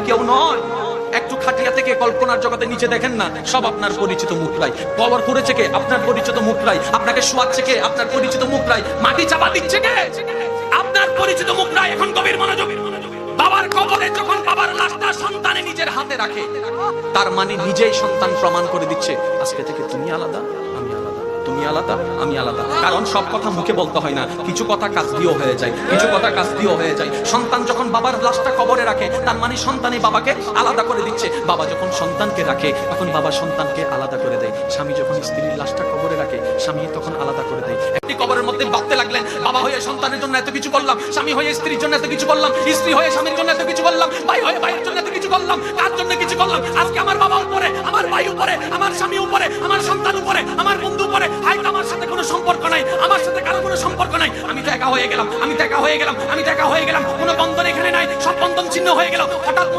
কেউ নয়। একটু খাটিয়া থেকে কল্পনার জগতে নিচে দেখেন না, সব আপনার পরিচিত মুখরাই। কবর করেছে কে? আপনার পরিচিত মুখরাই। আপনাকে শোয়াচ্ছে কে? আপনার পরিচিত মুখরাই। মাটি চাপা দিচ্ছে কে? আপনার পরিচিত মুখরাই। এখন গভীর মনোযোগ। বাবার কবরে যখন বাবার লাশটা সন্তানে নিজের হাতে রাখে, তার মানে নিজেই সন্তান প্রমাণ করে দিচ্ছে আজকে থেকে তুমি আলাদা, আমি আলাদা, তুমি আলাদা, আমি আলাদা। কারণ সব কথা মুখে বলতে হয় না, কিছু কথা কাজ দিয়েও হয়ে যায়, কিছু কথা কাজ দিয়েও হয়ে যায়। সন্তান যখন বাবার লাশটা কবরে রাখে, তার মানে সন্তানই বাবাকে আলাদা করে দিচ্ছে। বাবা যখন সন্তানকে রাখে, তখন বাবা সন্তানকে আলাদা করে দেয়। স্বামী যখন স্ত্রীর লাশটা কবরে রাখে, স্বামী তখন আলাদা করে দেয়। একটি কবরের মধ্যে ভাবতে লাগলেন, বাবা হয়ে সন্তানের জন্য এত কিছু করলাম, স্বামী হয়ে স্ত্রীর জন্য এত কিছু করলাম, স্ত্রী হয়ে স্বামীর জন্য এত কিছু করলাম, ভাই হয়ে ভাইয়ের জন্য এত কিছু করলাম, কার জন্য কিছু করলাম। আজকে আমার বাবা উপরে, আমার ভাই উপরে, আমার স্বামী উপরে, আমার সন্তান উপরে, আমার বন্ধু উপরে। হয়তো আমার সাথে কোনো সম্পর্ক নাই, আমার সাথে কারো কোনো সম্পর্ক নাই। আমি তো একা হয়ে গেলাম, আমি তো একা হয়ে গেলাম, আমি তো একা হয়ে গেলাম। কোনো বন্ধন এখানে নাই, সব বন্ধন ছিন্ন হয়ে গেল। হঠাৎ মনে